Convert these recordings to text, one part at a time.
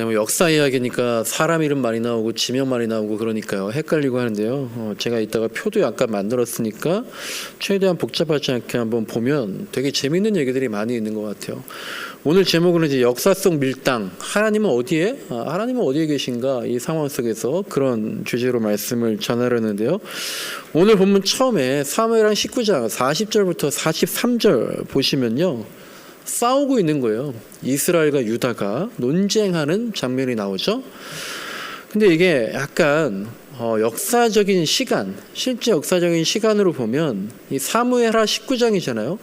뭐 역사 이야기니까 사람 이름 많이 나오고 지명 많이 나오고 그러니까요. 헷갈리고 하는데요. 제가 이따가 표도 약간 만들었으니까 최대한 복잡하지 않게 한번 보면 되게 재밌는 얘기들이 많이 있는 것 같아요. 오늘 제목은 이제 역사 속 밀당. 하나님은 어디에? 하나님은 어디에 계신가? 이 상황 속에서 그런 주제로 말씀을 전하려는데요. 오늘 본문 처음에 사무엘상 19장 40절부터 43절 보시면요. 싸우고 있는 거예요. 이스라엘과 유다가 논쟁하는 장면이 나오죠. 근데 이게 약간 역사적인 시간, 실제 역사적인 시간으로 보면 이 사무엘하 19장이잖아요.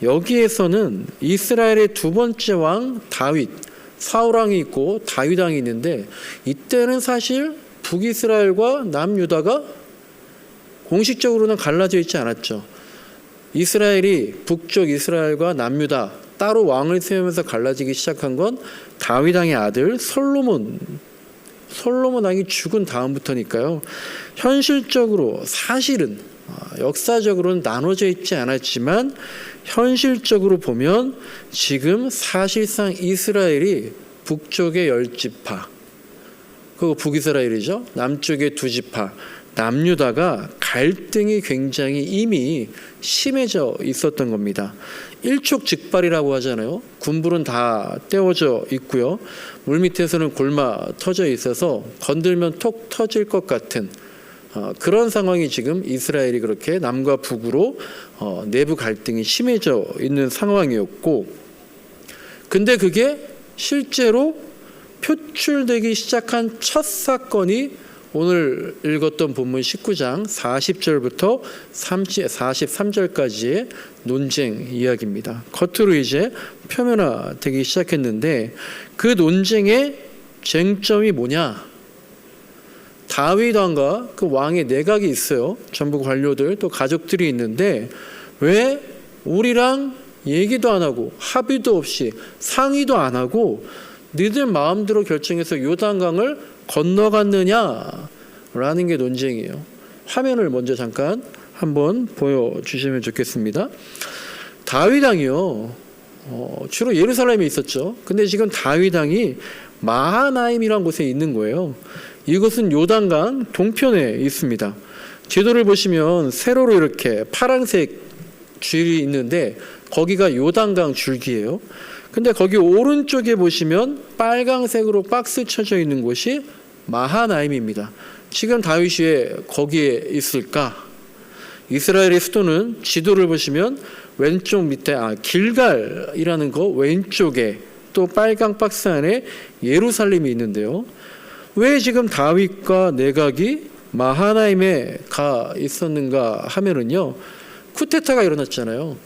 여기에서는 이스라엘의 두 번째 왕 다윗, 사울왕이 있고 다윗왕이 있는데 이때는 사실 북이스라엘과 남유다가 공식적으로는 갈라져 있지 않았죠. 이스라엘이 북쪽 이스라엘과 남유다 따로 왕을 세우면서 갈라지기 시작한 건 다윗 왕의 아들 솔로몬 왕이 죽은 다음부터니까요. 현실적으로 사실은 역사적으로는 나눠져 있지 않았지만 현실적으로 보면 지금 사실상 이스라엘이 북쪽의 10지파 그리고 북이스라엘이죠. 남쪽의 2지파 남유다가 갈등이 굉장히 이미 심해져 있었던 겁니다. 일촉즉발이라고 하잖아요. 군불은 다 떼어져 있고요. 물밑에서는 골마 터져 있어서 건들면 톡 터질 것 같은 그런 상황이 지금 이스라엘이 그렇게 남과 북으로 내부 갈등이 심해져 있는 상황이었고, 근데 그게 실제로 표출되기 시작한 첫 사건이 오늘 읽었던 본문 19장 40절부터 43절까지의 논쟁 이야기입니다. 겉으로 이제 표면화되기 시작했는데 그 논쟁의 쟁점이 뭐냐? 다윗 왕과 그 왕의 내각이 있어요. 전부 관료들 또 가족들이 있는데 왜 우리랑 얘기도 안 하고 합의도 없이 상의도 안 하고 너희들 마음대로 결정해서 요단강을 건너갔느냐라는 게 논쟁이에요. 화면을 먼저 잠깐 한번 보여주시면 좋겠습니다. 다윗 왕이요. 주로 예루살렘에 있었죠. 근데 지금 다윗 왕이 마하나임이라는 곳에 있는 거예요. 이곳은 요단강 동편에 있습니다. 지도를 보시면 세로로 이렇게 파란색 줄이 있는데 거기가 요단강 줄기예요. 근데 거기 오른쪽에 보시면 빨강색으로 박스 쳐져 있는 곳이 마하나임입니다. 지금 다윗이 왜 거기에 있을까? 이스라엘의 수도는 지도를 보시면 왼쪽 밑에 길갈이라는 거 왼쪽에 또 빨강 박스 안에 예루살렘이 있는데요. 왜 지금 다윗과 내각이 마하나임에 가 있었는가 하면은요. 쿠데타가 일어났잖아요.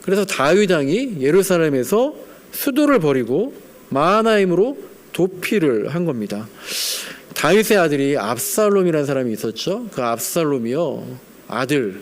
그래서 다윗 왕이 예루살렘에서 수도를 버리고 마하나임으로 도피를 한 겁니다. 다윗의 아들이 압살롬이라는 사람이 있었죠. 그 압살롬이요. 아들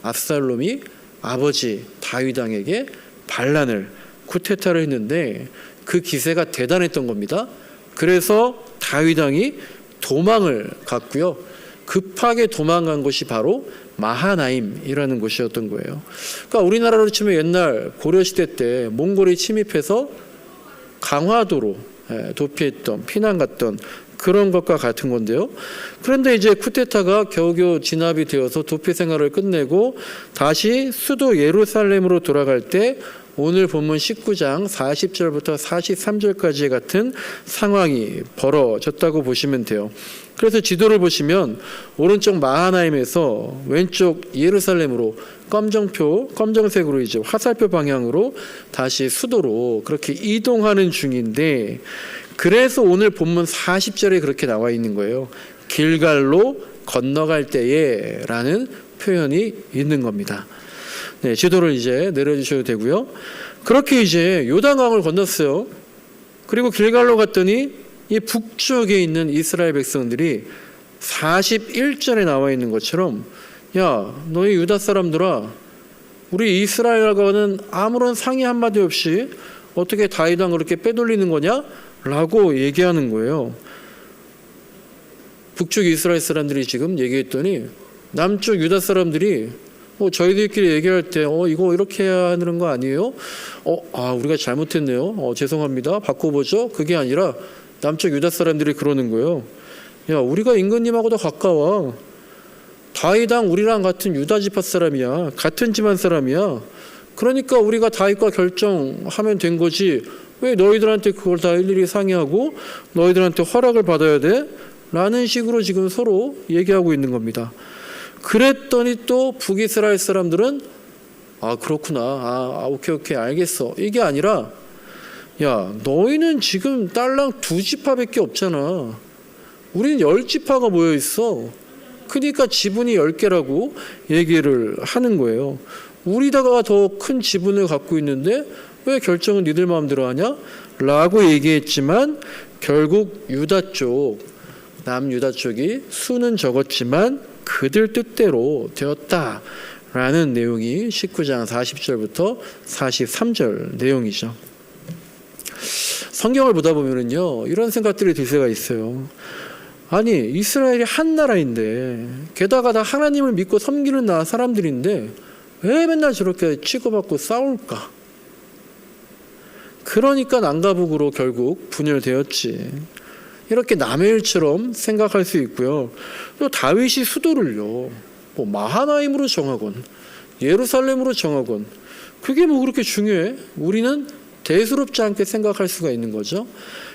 압살롬이 아버지 다윗 왕에게 반란을 쿠데타를 했는데 그 기세가 대단했던 겁니다. 그래서 다윗 왕이 도망을 갔고요. 급하게 도망간 곳이 바로 마하나임이라는 곳이었던 거예요. 그러니까 우리나라로 치면 옛날 고려시대 때 몽골이 침입해서 강화도로 도피했던 피난 갔던 그런 것과 같은 건데요. 그런데 이제 쿠데타가 겨우겨우 진압이 되어서 도피 생활을 끝내고 다시 수도 예루살렘으로 돌아갈 때 오늘 본문 19장 40절부터 43절까지 같은 상황이 벌어졌다고 보시면 돼요. 그래서 지도를 보시면 오른쪽 마하나임에서 왼쪽 예루살렘으로 검정색으로 이제 화살표 방향으로 다시 수도로 그렇게 이동하는 중인데 그래서 오늘 본문 40절에 그렇게 나와 있는 거예요. 길갈로 건너갈 때에 라는 표현이 있는 겁니다. 네, 지도를 이제 내려주셔도 되고요. 그렇게 이제 요단강을 건넜어요. 그리고 길갈로 갔더니 이 북쪽에 있는 이스라엘 백성들이 41절에 나와 있는 것처럼 야, 너희 유다 사람들아, 우리 이스라엘과는 아무런 상의 한마디 없이 어떻게 다윗 왕 그렇게 빼돌리는 거냐? 라고 얘기하는 거예요. 북쪽 이스라엘 사람들이 지금 얘기했더니 남쪽 유다 사람들이 저희들끼리 얘기할 때 이거 이렇게 해야 하는 거 아니에요? 우리가 잘못했네요. 죄송합니다. 바꿔보죠. 그게 아니라 남쪽 유다 사람들이 그러는 거예요. 야, 우리가 임금님하고도 가까워. 다윗왕 우리랑 같은 유다 지파 사람이야. 같은 집안 사람이야. 그러니까 우리가 다윗과 결정하면 된 거지. 왜 너희들한테 그걸 다 일일이 상의하고 너희들한테 허락을 받아야 돼? 라는 식으로 지금 서로 얘기하고 있는 겁니다. 그랬더니 또 북이스라엘 사람들은 아, 그렇구나. 오케이 알겠어. 이게 아니라 야, 너희는 지금 딸랑 2지파밖에 없잖아. 우리는 10지파가 모여 있어. 그러니까 지분이 10개라고 얘기를 하는 거예요. 우리다가 더 큰 지분을 갖고 있는데 왜 결정은 니들 마음대로 하냐? 라고 얘기했지만 결국 유다 쪽, 남유다 쪽이 수는 적었지만 그들 뜻대로 되었다라는 내용이 19장 40절부터 43절 내용이죠. 성경을 보다 보면은요, 이런 생각들이 들 때가 있어요. 아니, 이스라엘이 한 나라인데, 게다가 다 하나님을 믿고 섬기는 사람들인데, 왜 맨날 저렇게 치고받고 싸울까? 그러니까 남과북으로 결국 분열되었지. 이렇게 남의 일처럼 생각할 수 있고요. 또 다윗이 수도를요, 뭐 마하나임으로 정하건, 예루살렘으로 정하건, 그게 뭐 그렇게 중요해? 우리는 대수롭지 않게 생각할 수가 있는 거죠.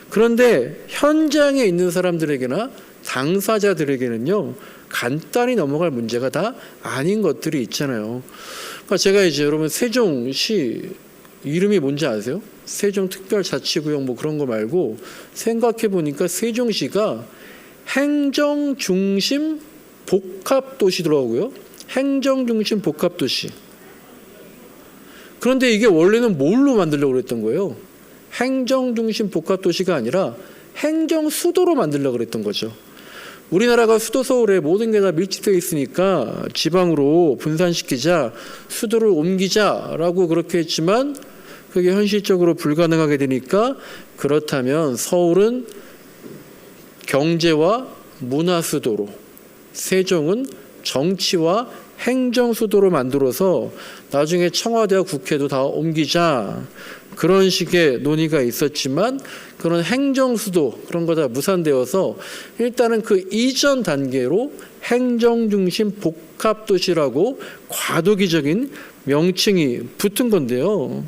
그런데 현장에 있는 사람들에게나 당사자들에게는요, 간단히 넘어갈 문제가 다 아닌 것들이 있잖아요. 그러니까 제가 이제 여러분 세종시 이름이 뭔지 아세요? 세종특별자치구역 뭐 그런 거 말고 생각해 보니까 세종시가 행정중심 복합도시더라고요. 행정중심 복합도시. 그런데 이게 원래는 뭘로 만들려고 그랬던 거예요? 행정중심 복합도시가 아니라 행정수도로 만들려고 그랬던 거죠. 우리나라가 수도 서울에 모든 게 다 밀집되어 있으니까 지방으로 분산시키자, 수도를 옮기자라고 그렇게 했지만 그게 현실적으로 불가능하게 되니까 그렇다면 서울은 경제와 문화수도로, 세종은 정치와 행정수도로 만들어서 나중에 청와대와 국회도 다 옮기자, 그런 식의 논의가 있었지만 그런 행정수도 그런 거 다 무산되어서 일단은 그 이전 단계로 행정중심 복합도시라고 과도기적인 명칭이 붙은 건데요.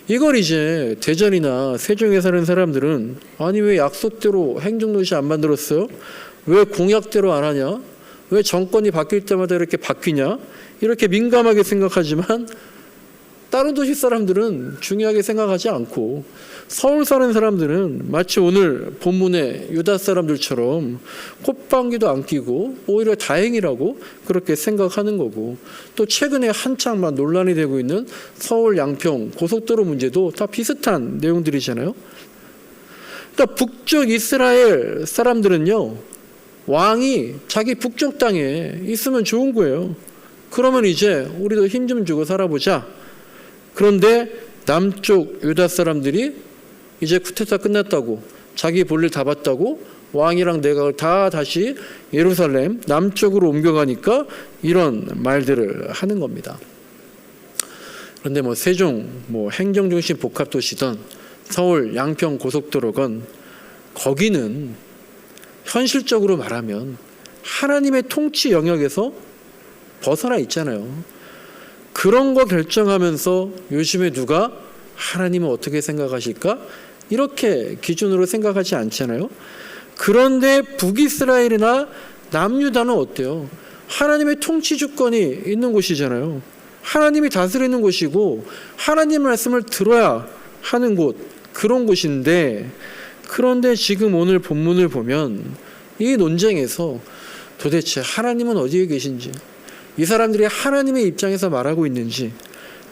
이걸 이제 대전이나 세종에 사는 사람들은 아니 왜 약속대로 행정도시 안 만들었어요? 왜 공약대로 안 하냐? 왜 정권이 바뀔 때마다 이렇게 바뀌냐? 이렇게 민감하게 생각하지만 다른 도시 사람들은 중요하게 생각하지 않고 서울 사는 사람들은 마치 오늘 본문의 유다 사람들처럼 콧방귀도 안 끼고 오히려 다행이라고 그렇게 생각하는 거고, 또 최근에 한창 막 논란이 되고 있는 서울 양평 고속도로 문제도 다 비슷한 내용들이잖아요. 그러니까 북쪽 이스라엘 사람들은요, 왕이 자기 북쪽 땅에 있으면 좋은 거예요. 그러면 이제 우리도 힘 좀 주고 살아보자. 그런데 남쪽 유다 사람들이 이제 쿠데타 끝났다고, 자기 볼일 다 봤다고 왕이랑 내각을 다 다시 예루살렘 남쪽으로 옮겨가니까 이런 말들을 하는 겁니다. 그런데 뭐 세종 뭐 행정중심 복합도시든 서울 양평 고속도로건 거기는 현실적으로 말하면 하나님의 통치 영역에서 벗어나 있잖아요. 그런 거 결정하면서 요즘에 누가 하나님은 어떻게 생각하실까? 이렇게 기준으로 생각하지 않잖아요. 그런데 북이스라엘이나 남유다는 어때요? 하나님의 통치 주권이 있는 곳이잖아요. 하나님이 다스리는 곳이고 하나님 말씀을 들어야 하는 곳, 그런 곳인데, 그런데 지금 오늘 본문을 보면 이 논쟁에서 도대체 하나님은 어디에 계신지, 이 사람들이 하나님의 입장에서 말하고 있는지,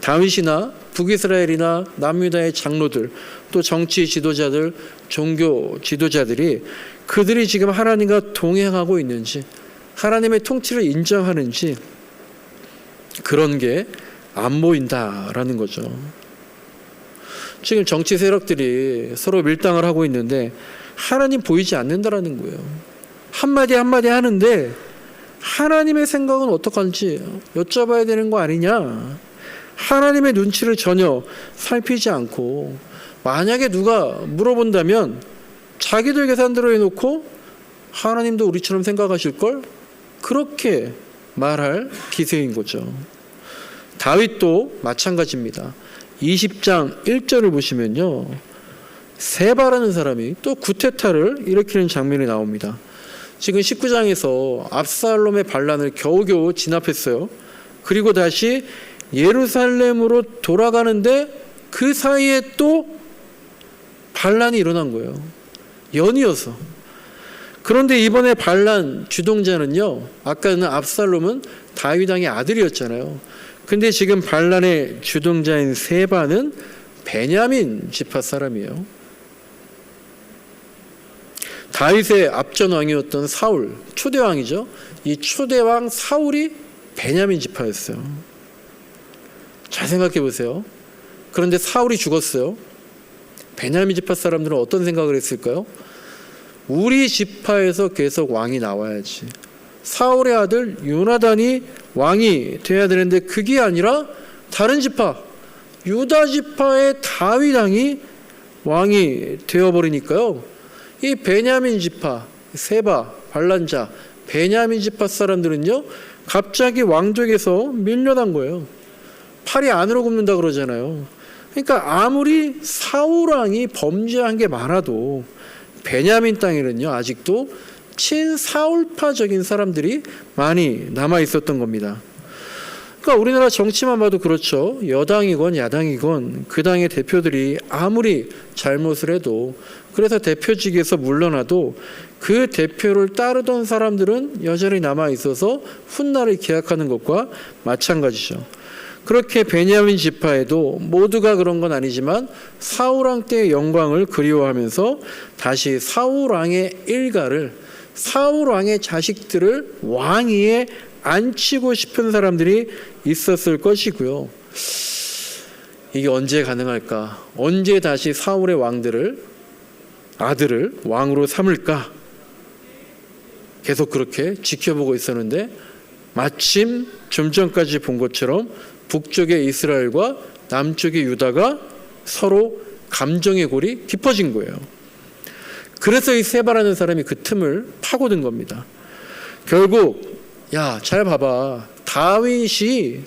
다윗이나 북이스라엘이나 남유다의 장로들, 또 정치 지도자들, 종교 지도자들이 그들이 지금 하나님과 동행하고 있는지, 하나님의 통치를 인정하는지, 그런 게 안 보인다라는 거죠. 지금 정치 세력들이 서로 밀당을 하고 있는데 하나님 보이지 않는다라는 거예요. 한마디 한마디 하는데 하나님의 생각은 어떡한지 여쭤봐야 되는 거 아니냐. 하나님의 눈치를 전혀 살피지 않고, 만약에 누가 물어본다면 자기들 계산대로 해놓고 하나님도 우리처럼 생각하실걸? 그렇게 말할 기세인 거죠. 다윗도 마찬가지입니다. 20장 1절을 보시면요, 세바라는 사람이 또 구테타를 일으키는 장면이 나옵니다. 지금 19장에서 압살롬의 반란을 겨우겨우 진압했어요. 그리고 다시 예루살렘으로 돌아가는데 그 사이에 또 반란이 일어난 거예요. 연이어서. 그런데 이번에 반란 주동자는요, 아까는 압살롬은 다윗 왕의 아들이었잖아요. 근데 지금 반란의 주동자인 세바는 베냐민 지파 사람이에요. 다윗의 앞전 왕이었던 사울, 초대왕이죠. 이 초대왕 사울이 베냐민 지파였어요. 잘 생각해 보세요. 그런데 사울이 죽었어요. 베냐민 지파 사람들은 어떤 생각을 했을까요? 우리 지파에서 계속 왕이 나와야지. 사울의 아들 요나단이 왕이 돼야 되는데 그게 아니라 다른 지파, 유다 지파의 다윗 왕이 왕이 되어버리니까요, 이 베냐민 지파, 세바, 반란자, 베냐민 지파 사람들은요, 갑자기 왕족에서 밀려난 거예요. 팔이 안으로 굽는다 그러잖아요. 그러니까 아무리 사울 왕이 범죄한 게 많아도 베냐민 땅에는요, 아직도 친사울파적인 사람들이 많이 남아 있었던 겁니다. 그러니까 우리나라 정치만 봐도 그렇죠. 여당이건 야당이건 그 당의 대표들이 아무리 잘못을 해도, 그래서 대표직에서 물러나도 그 대표를 따르던 사람들은 여전히 남아 있어서 훗날을 기약하는 것과 마찬가지죠. 그렇게 베냐민 지파에도 모두가 그런 건 아니지만 사울왕 때의 영광을 그리워하면서 다시 사울왕의 일가를, 사울왕의 자식들을 왕위에 앉히고 싶은 사람들이 있었을 것이고요. 이게 언제 가능할까? 언제 다시 사울의 아들을 왕으로 삼을까? 계속 그렇게 지켜보고 있었는데 마침 좀 전까지 본 것처럼 북쪽의 이스라엘과 남쪽의 유다가 서로 감정의 골이 깊어진 거예요. 그래서 이 세바라는 사람이 그 틈을 파고든 겁니다. 결국 야, 잘 봐봐. 다윗이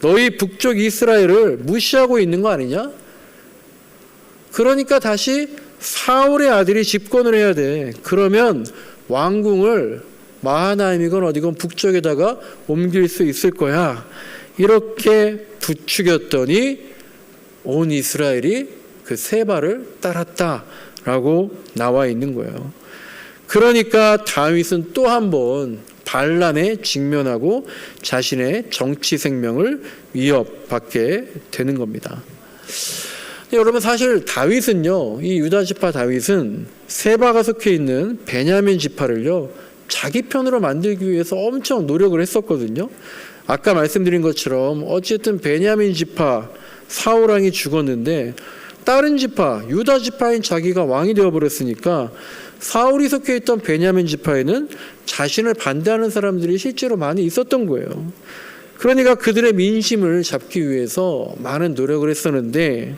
너희 북쪽 이스라엘을 무시하고 있는 거 아니냐? 그러니까 다시 사울의 아들이 집권을 해야 돼. 그러면 왕궁을 마하나임이건 어디건 북쪽에다가 옮길 수 있을 거야. 이렇게 부추겼더니 온 이스라엘이 그 세바를 따랐다라고 나와 있는 거예요. 그러니까 다윗은 또 한 번 반란에 직면하고 자신의 정치 생명을 위협받게 되는 겁니다. 여러분, 사실 다윗은요, 이 유다 지파 다윗은 세바가 속해 있는 베냐민 지파를요, 자기 편으로 만들기 위해서 엄청 노력을 했었거든요. 아까 말씀드린 것처럼 어쨌든 베냐민 지파 사울 왕이 죽었는데 다른 지파, 유다 지파인 자기가 왕이 되어버렸으니까 사울이 속해 있던 베냐민 지파에는 자신을 반대하는 사람들이 실제로 많이 있었던 거예요. 그러니까 그들의 민심을 잡기 위해서 많은 노력을 했었는데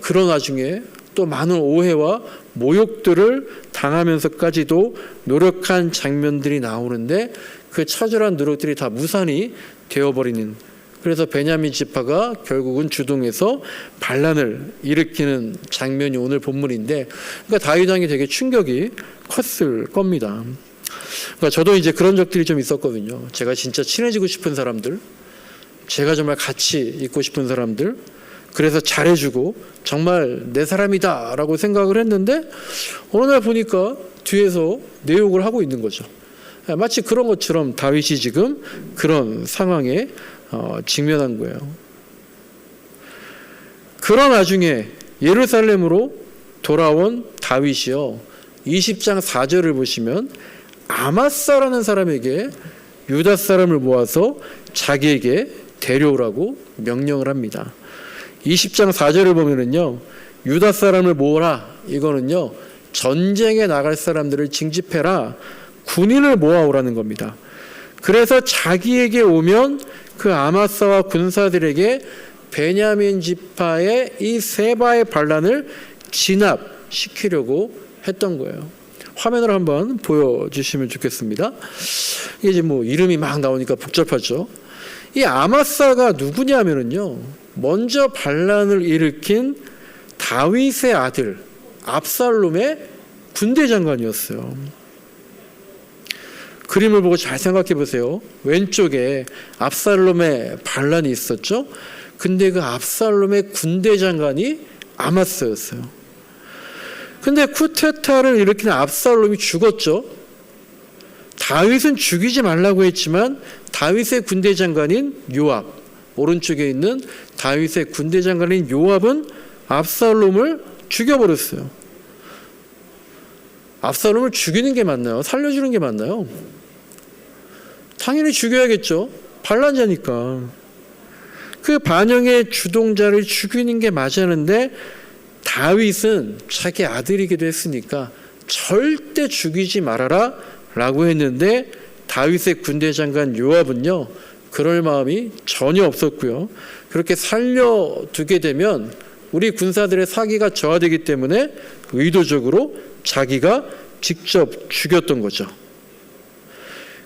그런 와중에 또 많은 오해와 모욕들을 당하면서까지도 노력한 장면들이 나오는데 그 처절한 노력들이 다 무산이 되어버리는, 그래서 베냐민 지파가 결국은 주동해서 반란을 일으키는 장면이 오늘 본문인데, 그러니까 다윗 왕이 되게 충격이 컸을 겁니다. 그러니까 저도 이제 그런 적들이 좀 있었거든요. 제가 진짜 친해지고 싶은 사람들, 제가 정말 같이 있고 싶은 사람들, 그래서 잘해주고 정말 내 사람이다 라고 생각을 했는데 어느 날 보니까 뒤에서 내 욕을 하고 있는 거죠. 마치 그런 것처럼 다윗이 지금 그런 상황에 직면한 거예요. 그런 와중에 예루살렘으로 돌아온 다윗이요, 20장 4절을 보시면 아마사라는 사람에게 유다 사람을 모아서 자기에게 데려오라고 명령을 합니다. 20장 4절을 보면은요, 유다 사람을 모으라, 이거는요 전쟁에 나갈 사람들을 징집해라, 군인을 모아오라는 겁니다. 그래서 자기에게 오면 그 아마사와 군사들에게 베냐민 지파의 이 세바의 반란을 진압시키려고 했던 거예요. 화면을 한번 보여주시면 좋겠습니다. 이게 이제 뭐 이름이 막 나오니까 복잡하죠. 이 아마사가 누구냐면은요, 먼저 반란을 일으킨 다윗의 아들 압살롬의 군대 장관이었어요. 그림을 보고 잘 생각해 보세요. 왼쪽에 압살롬의 반란이 있었죠. 근데 그 압살롬의 군대 장관이 아마사였어요. 근데 쿠데타를 일으킨 압살롬이 죽었죠. 다윗은 죽이지 말라고 했지만 다윗의 군대 장관인 요압, 오른쪽에 있는 다윗의 군대 장관인 요압은 압살롬을 죽여버렸어요. 압살롬을 죽이는 게 맞나요? 살려주는 게 맞나요? 당연히 죽여야겠죠. 반란자니까. 그 반영의 주동자를 죽이는 게 맞았는데 다윗은 자기 아들이기도 했으니까 절대 죽이지 말아라 라고 했는데 다윗의 군대 장관 요압은요, 그럴 마음이 전혀 없었고요. 그렇게 살려두게 되면 우리 군사들의 사기가 저하되기 때문에 의도적으로 자기가 직접 죽였던 거죠.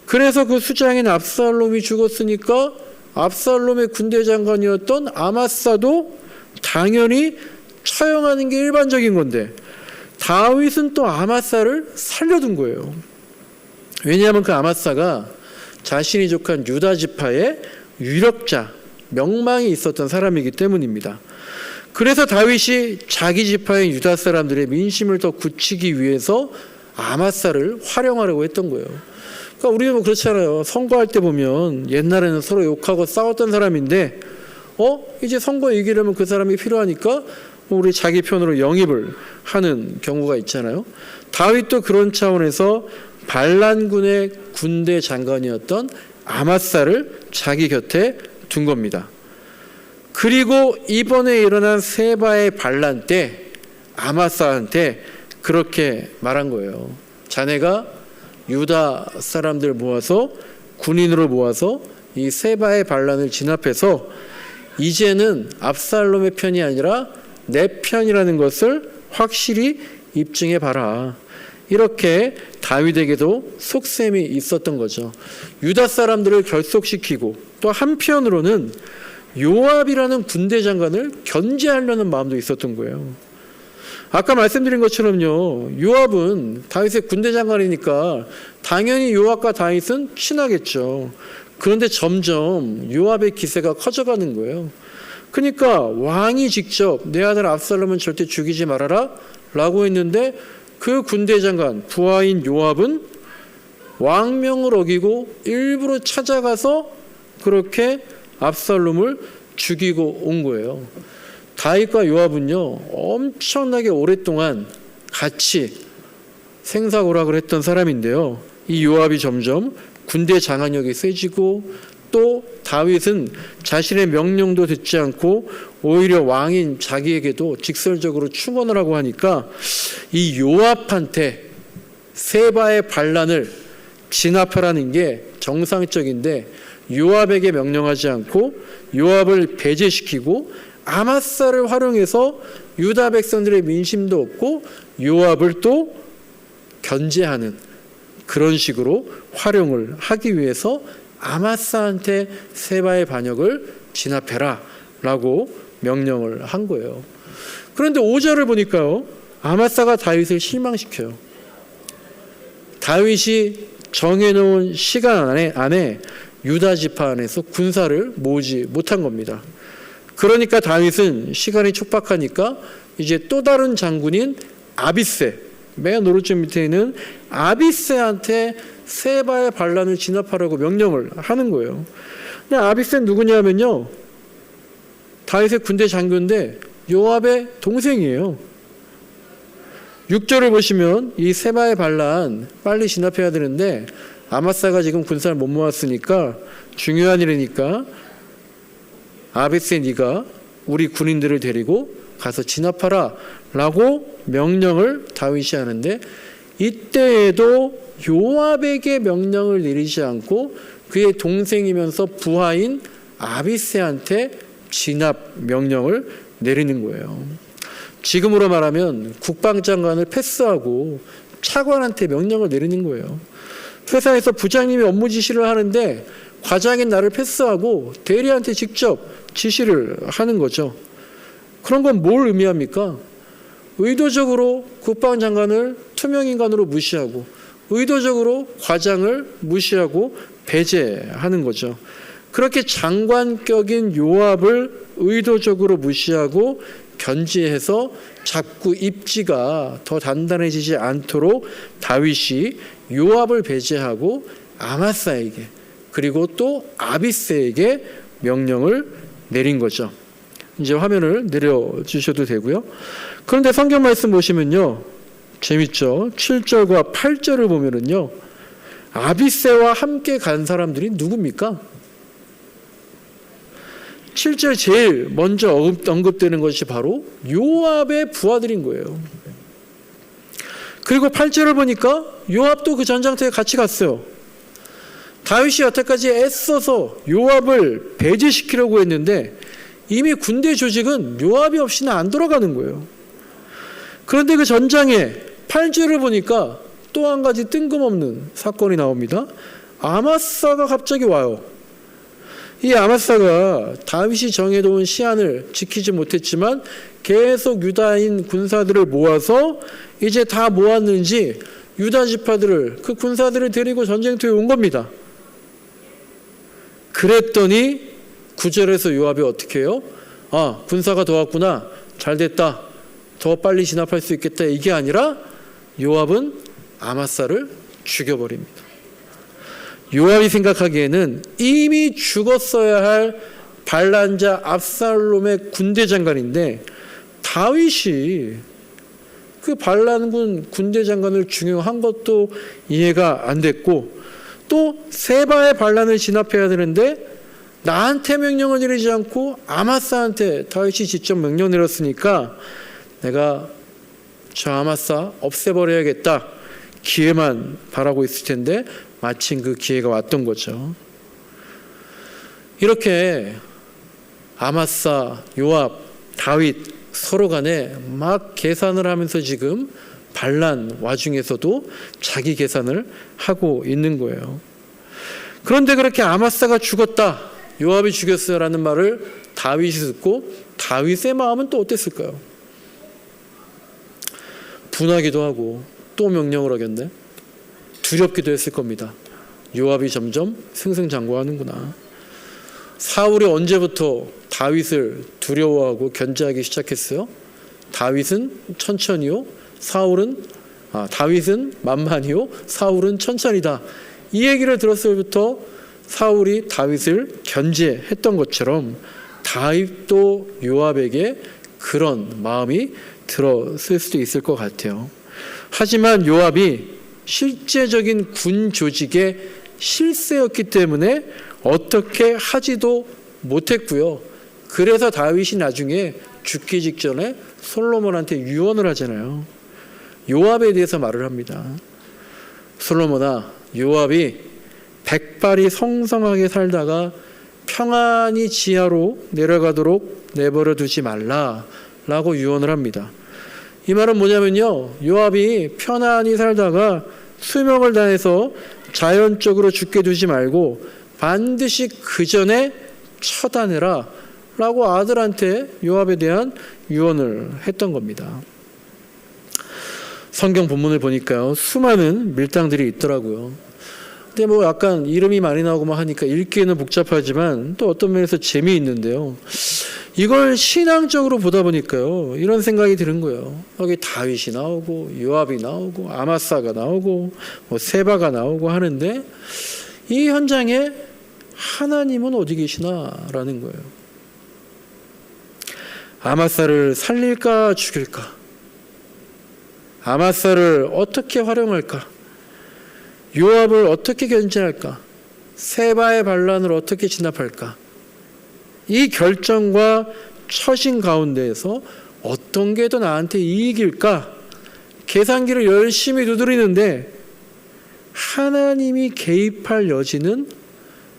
그래서 그 수장인 압살롬이 죽었으니까 압살롬의 군대 장관이었던 아마사도 당연히 처형하는 게 일반적인 건데 다윗은 또 아마사를 살려둔 거예요. 왜냐하면 그 아마사가 자신이 족한 유다 지파의 유력자, 명망이 있었던 사람이기 때문입니다. 그래서 다윗이 자기 지파의 유다 사람들의 민심을 더 굳히기 위해서 아마사를 활용하려고 했던 거예요. 그러니까 우리는 뭐 그렇잖아요. 선거할 때 보면 옛날에는 서로 욕하고 싸웠던 사람인데 이제 선거 이기려면 그 사람이 필요하니까 우리 자기 편으로 영입을 하는 경우가 있잖아요. 다윗도 그런 차원에서 반란군의 군대 장관이었던 아마사를 자기 곁에 둔 겁니다. 그리고 이번에 일어난 세바의 반란 때 아마사한테 그렇게 말한 거예요. 자네가 유다 사람들 모아서 군인으로 모아서 이 세바의 반란을 진압해서 이제는 압살롬의 편이 아니라 내 편이라는 것을 확실히 입증해 봐라. 이렇게 다윗에게도 속셈이 있었던 거죠. 유다 사람들을 결속시키고 또 한편으로는 요압이라는 군대 장관을 견제하려는 마음도 있었던 거예요. 아까 말씀드린 것처럼요, 요압은 다윗의 군대 장관이니까 당연히 요압과 다윗은 친하겠죠. 그런데 점점 요압의 기세가 커져가는 거예요. 그러니까 왕이 직접 내 아들 압살롬은 절대 죽이지 말아라 라고 했는데 그 군대 장관 부하인 요압은 왕명을 어기고 일부러 찾아가서 그렇게 압살롬을 죽이고 온 거예요. 다윗과 요압은요, 엄청나게 오랫동안 같이 생사고락을 했던 사람인데요. 이 요압이 점점 군대 장악력이 세지고 또 다윗은 자신의 명령도 듣지 않고 오히려 왕인 자기에게도 직설적으로 충원을 하고 하니까 이 요압한테 세바의 반란을 진압하라는 게 정상적인데 요압에게 명령하지 않고 요압을 배제시키고 아마사를 활용해서 유다 백성들의 민심도 얻고 요압을 또 견제하는 그런 식으로 활용을 하기 위해서 아마사한테 세바의 반역을 진압해라 라고 명령을 한 거예요. 그런데 5절을 보니까요, 아마사가 다윗을 실망시켜요. 다윗이 정해놓은 시간 안에 유다 지파 안에서 군사를 모으지 못한 겁니다. 그러니까 다윗은 시간이 촉박하니까 이제 또 다른 장군인 아비세, 맨 오른쪽 밑에 있는 아비세한테 세바의 반란을 진압하라고 명령을 하는 거예요. 근데 아비세는 누구냐면요, 다윗의 군대 장교인데 요압의 동생이에요. 6절을 보시면 이 세바의 반란 빨리 진압해야 되는데 아마사가 지금 군사를 못 모았으니까 중요한 일이니까 아비세 네가 우리 군인들을 데리고 가서 진압하라 라고 명령을 다윗이 하는데 이때에도 요압에게 명령을 내리지 않고 그의 동생이면서 부하인 아비세한테 진압 명령을 내리는 거예요. 지금으로 말하면 국방장관을 패스하고 차관한테 명령을 내리는 거예요. 회사에서 부장님이 업무 지시를 하는데 과장인 나를 패스하고 대리한테 직접 지시를 하는 거죠. 그런 건 뭘 의미합니까? 의도적으로 국방장관을 투명인간으로 무시하고 의도적으로 과장을 무시하고 배제하는 거죠. 그렇게 장관격인 요압을 의도적으로 무시하고 견제해서 자꾸 입지가 더 단단해지지 않도록 다윗이 요압을 배제하고 아마사에게 그리고 또 아비새에게 명령을 내린 거죠. 이제 화면을 내려주셔도 되고요. 그런데 성경 말씀 보시면요. 재밌죠? 7절과 8절을 보면은요. 아비새와 함께 간 사람들이 누굽니까? 7절 제일 먼저 언급되는 것이 바로 요압의 부하들인 거예요. 그리고 8절을 보니까 요압도 그 전장터에 같이 갔어요. 다윗이 여태까지 애써서 요압을 배제시키려고 했는데 이미 군대 조직은 요압이 없이는 안 돌아가는 거예요. 그런데 그 전장에 8절을 보니까 또 한 가지 뜬금없는 사건이 나옵니다. 아마사가 갑자기 와요. 이 아마사가 다윗이 정해놓은 시한을 지키지 못했지만 계속 유다인 군사들을 모아서 이제 다 모았는지 유다 지파들을 그 군사들을 데리고 전쟁터에 온 겁니다. 그랬더니 9절에서 요압이 어떻게 해요? 아, 군사가 더 왔구나. 잘 됐다. 더 빨리 진압할 수 있겠다. 이게 아니라 요압은 아마사를 죽여버립니다. 요압이 생각하기에는 이미 죽었어야 할 반란자 압살롬의 군대 장관인데 다윗이 그 반란군 군대 장관을 중용한 것도 이해가 안 됐고 또 세바의 반란을 진압해야 되는데 나한테 명령을 내리지 않고 아마사한테 다윗이 직접 명령 내렸으니까 내가 저 아마사 없애버려야겠다. 기회만 바라고 있을 텐데 마침 그 기회가 왔던 거죠. 이렇게 아마사, 요압, 다윗 서로 간에 막 계산을 하면서 지금 반란 와중에서도 자기 계산을 하고 있는 거예요. 그런데 그렇게 아마사가 죽었다, 요압이 죽였어요 라는 말을 다윗이 듣고 다윗의 마음은 또 어땠을까요? 분하기도 하고 또 명령을 하겠네. 두렵기도 했을 겁니다. 요압이 점점 승승장구하는구나. 사울이 언제부터 다윗을 두려워하고 견제하기 시작했어요? 다윗은 천천히요, 다윗은 만만히요, 사울은 천천히다. 이 얘기를 들었을 때부터 사울이 다윗을 견제했던 것처럼 다윗도 요압에게 그런 마음이 들었을 수도 있을 것 같아요. 하지만 요압이 실제적인 군 조직의 실세였기 때문에 어떻게 하지도 못했고요. 그래서 다윗이 나중에 죽기 직전에 솔로몬한테 유언을 하잖아요. 요압에 대해서 말을 합니다. 솔로몬아, 요압이 백발이 성성하게 살다가 평안히 지하로 내려가도록 내버려 두지 말라라고 유언을 합니다. 이 말은 뭐냐면요, 요압이 편안히 살다가 수명을 다해서 자연적으로 죽게 두지 말고 반드시 그 전에 처단해라 라고 아들한테 요압에 대한 유언을 했던 겁니다. 성경 본문을 보니까요, 수많은 밀당들이 있더라고요. 근데 뭐 약간 이름이 많이 나오고 막 하니까 읽기에는 복잡하지만 또 어떤 면에서 재미있는데요. 이걸 신앙적으로 보다 보니까요, 이런 생각이 드는 거예요. 여기 다윗이 나오고 요압이 나오고 아마사가 나오고 뭐 세바가 나오고 하는데 이 현장에 하나님은 어디 계시나라는 거예요. 아마사를 살릴까 죽일까? 아마사를 어떻게 활용할까? 요압을 어떻게 견제할까? 세바의 반란을 어떻게 진압할까? 이 결정과 처신 가운데에서 어떤 게 더 나한테 이익일까? 계산기를 열심히 두드리는데 하나님이 개입할 여지는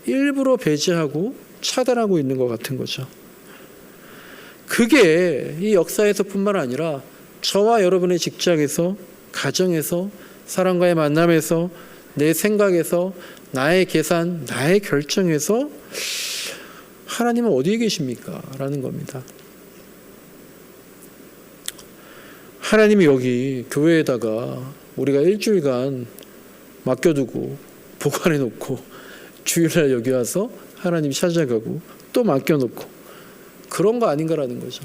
일부러 배제하고 차단하고 있는 것 같은 거죠. 그게 이 역사에서뿐만 아니라 저와 여러분의 직장에서, 가정에서, 사람과의 만남에서, 내 생각에서, 나의 계산, 나의 결정에서 하나님은 어디에 계십니까? 라는 겁니다. 하나님이 여기 교회에다가 우리가 일주일간 맡겨두고 보관해 놓고 주일날 여기 와서 하나님 찾아가고 또 맡겨놓고 그런 거 아닌가라는 거죠.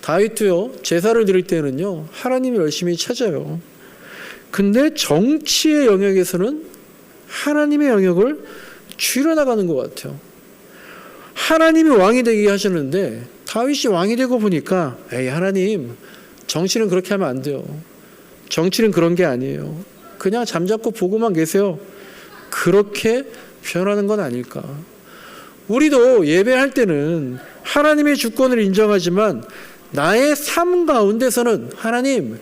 다윗도요, 제사를 드릴 때는요, 하나님을 열심히 찾아요. 근데 정치의 영역에서는 하나님의 영역을 줄여나가는 것 같아요. 하나님이 왕이 되게 하셨는데 다윗이 왕이 되고 보니까 에이, 하나님, 정치는 그렇게 하면 안 돼요. 정치는 그런 게 아니에요. 그냥 잠자코 보고만 계세요. 그렇게 변하는 건 아닐까. 우리도 예배할 때는 하나님의 주권을 인정하지만 나의 삶 가운데서는 하나님,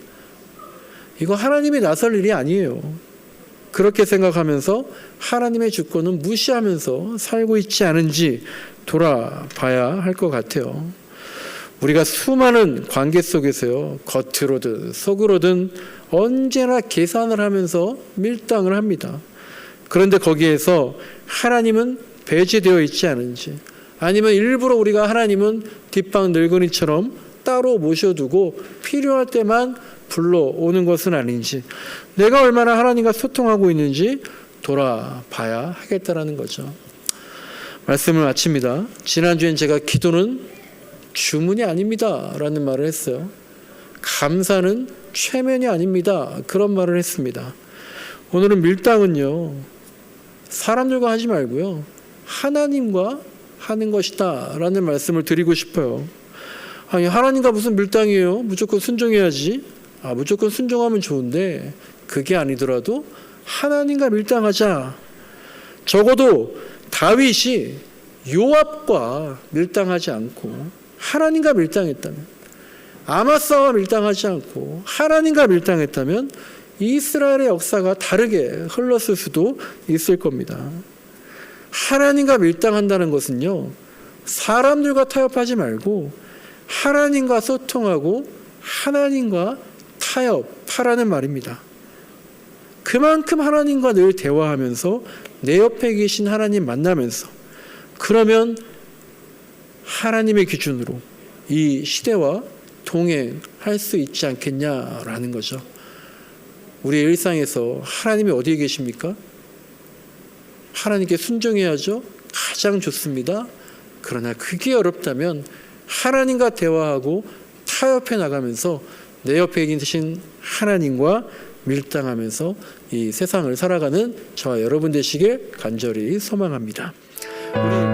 이거 하나님이 나설 일이 아니에요. 그렇게 생각하면서 하나님의 주권은 무시하면서 살고 있지 않은지 돌아봐야 할 것 같아요. 우리가 수많은 관계 속에서요, 겉으로든 속으로든 언제나 계산을 하면서 밀당을 합니다. 그런데 거기에서 하나님은 배제되어 있지 않은지, 아니면 일부러 우리가 하나님은 뒷방 늙은이처럼 따로 모셔두고 필요할 때만 불러오는 것은 아닌지, 내가 얼마나 하나님과 소통하고 있는지 돌아봐야 하겠다라는 거죠. 말씀을 마칩니다. 지난주엔 제가 기도는 주문이 아닙니다 라는 말을 했어요. 감사는 최면이 아닙니다, 그런 말을 했습니다. 오늘은 밀당은요, 사람들과 하지 말고요, 하나님과 하는 것이다 라는 말씀을 드리고 싶어요. 아니, 하나님과 무슨 밀당이에요? 무조건 순종해야지. 무조건 순종하면 좋은데 그게 아니더라도 하나님과 밀당하자. 적어도 다윗이 요압과 밀당하지 않고 하나님과 밀당했다면, 아마사와 밀당하지 않고 하나님과 밀당했다면 이스라엘의 역사가 다르게 흘렀을 수도 있을 겁니다. 하나님과 밀당한다는 것은요, 사람들과 타협하지 말고 하나님과 소통하고 하나님과 타협하라는 말입니다. 그만큼 하나님과 늘 대화하면서 내 옆에 계신 하나님 만나면서, 그러면 하나님의 기준으로 이 시대와 동행할 수 있지 않겠냐라는 거죠. 우리의 일상에서 하나님이 어디에 계십니까? 하나님께 순종해야죠. 가장 좋습니다. 그러나 그게 어렵다면 하나님과 대화하고 타협해 나가면서 내 옆에 계신 하나님과 밀당하면서 이 세상을 살아가는 저와 여러분 되시길 간절히 소망합니다. 우리